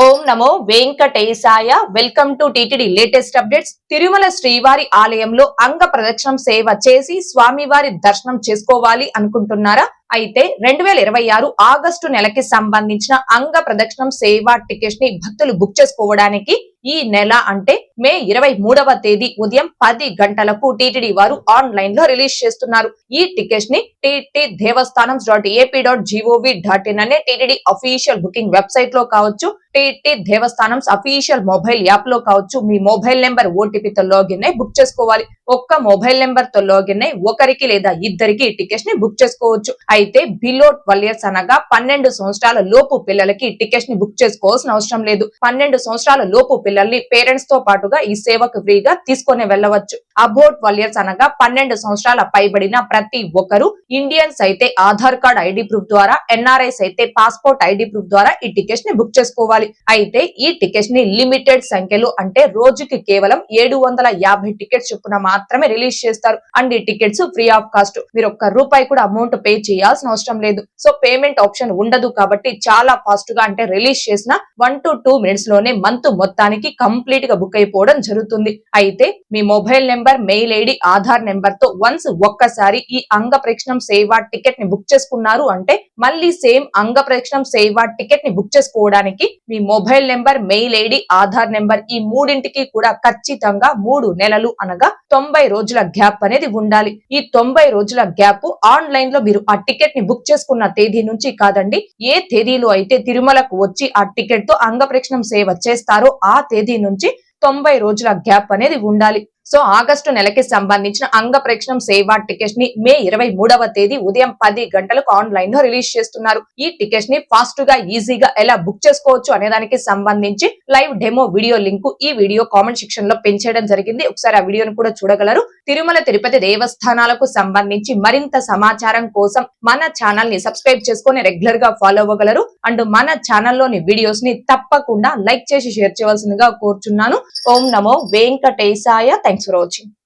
Om Namo Venkatesaya. Welcome to TTD latest updates. Tirumala శ్రీవారి ఆలయంలో అంగ ప్రదక్షిణం సేవ చేసి స్వామివారి దర్శనం చేసుకోవాలి అనుకుంటున్నారా? అయితే 2026 ఆగస్టు నెలకి సంబంధించిన అంగ ప్రదక్షిణం సేవ టికెట్స్ ని భక్తులు బుక్ చేసుకోవడానికి ఈ నెల అంటే మే 23వ తేదీ ఉదయం 10 గంటలకు టిటిడి వారు ఆన్లైన్ లో రిలీజ్ చేస్తున్నారు. ఈ టికెట్స్ ని ttdevastanams.ap.gov.in అనే టిటిడి అఫీషియల్ బుకింగ్ వెబ్సైట్ లో కావచ్చు, TT Devasthanams official mobile app లో కావచ్చు, మీ మొబైల్ నెంబర్ ఓటీపీతో లాగిన్ అయి బుక్ చేసుకోవాలి. ఒక్క మొబైల్ నెంబర్ తో లాగిన్ అయి ఒకరికి లేదా ఇద్దరికి టికెట్స్ ని బుక్ చేసుకోవచ్చు. అయితే బిలో 12 years అనగా 12 సంవత్సరాల లోపు పిల్లలకి టికెట్స్ ని బుక్ చేసుకోవాల్సిన అవసరం లేదు. 12 సంవత్సరాల లోపు పిల్లల్ని పేరెంట్స్ తో పాటుగా ఈ సేవకు ఫ్రీగా తీసుకొని వెళ్ళవచ్చు. అబౌట్ 12 years అనగా 12 సంవత్సరాల పైబడిన ప్రతి ఒక్కరు ఇండియన్స్ అయితే ఆధార్ కార్డ్ ఐడి ప్రూఫ్ ద్వారా, ఎన్ఆర్ఐస్ అయితే పాస్పోర్ట్ ఐడి ప్రూఫ్ ద్వారా ఈ టికెట్స్ ని బుక్ చేసుకోవాలి. అయితే ఈ టికెట్స్ ని లిమిటెడ్ సంఖ్యలో అంటే రోజుకి కేవలం 750 టికెట్స్ చొప్పున మాత్రమే రిలీజ్ చేస్తారు. అండ్ ఈ టికెట్స్ ఫ్రీ ఆఫ్ కాస్ట్. మీరు ఒక్క రూపాయి కూడా అమౌంట్ పే చేయాల్సిన అవసరం లేదు. సో పేమెంట్ ఆప్షన్ ఉండదు కాబట్టి చాలా ఫాస్ట్ గా అంటే రిలీజ్ చేసిన 1 to 2 minutes లోనే మంత్ మొత్తానికి కంప్లీట్ గా బుక్ అయిపోవడం జరుగుతుంది. అయితే మీ mobile number, mail ID, Aadhaar number తో వన్స్ ఒక్కసారి ఈ అంగ ప్రదక్షిణం సేవ టికెట్ ని బుక్ చేసుకున్నారు అంటే మళ్ళీ సేమ్ అంగ ప్రదక్షిణం సేవ టికెట్ ని బుక్ చేసుకోవడానికి మీ mobile number, mail ID, Aadhaar number ఈ మూడింటికి కూడా ఖచ్చితంగా 3 నెలలు అనగా 90 రోజుల గ్యాప్ అనేది ఉండాలి. ఈ 90 రోజుల గ్యాప్ ఆన్లైన్ లో మీరు ఆ టికెట్ ని బుక్ చేసుకున్న తేదీ నుంచి కాదండి, ఏ తేదీలో అయితే తిరుమలకు వచ్చి ఆ టికెట్ తో అంగ ప్రదక్షిణం సేవ చేస్తారో ఆ తేదీ నుంచి 90 రోజుల గ్యాప్ అనేది ఉండాలి. సో ఆగస్టు నెలకి సంబంధించిన అంగ ప్రదక్షిణం సేవ టికెట్స్ ని మే 23వ తేదీ ఉదయం 10 గంటలకు ఆన్లైన్ లో రిలీజ్ చేస్తున్నారు. ఈ టికెట్స్ ని ఫాస్ట్ గా ఈజీగా ఎలా బుక్ చేసుకోవచ్చు అనే దానికి సంబంధించి లైవ్ డెమో వీడియో లింక్ ఈ వీడియో కామెంట్ సెక్షన్ లో పెంచేయడం జరిగింది. ఒకసారి ఆ వీడియోను కూడా చూడగలరు. తిరుమల తిరుపతి దేవస్థానాలకు సంబంధించి మరింత సమాచారం కోసం మన ఛానల్ ని సబ్స్క్రైబ్ చేసుకొని రెగ్యులర్ గా ఫాలో అవ్వగలరు. అండ్ మన ఛానల్లోని వీడియోస్ ని తప్పకుండా లైక్ చేసి షేర్ చేయవలసిందిగా కోరుచున్నాను. ఓం నమో వెంకటేశాయ. Thanks for watching.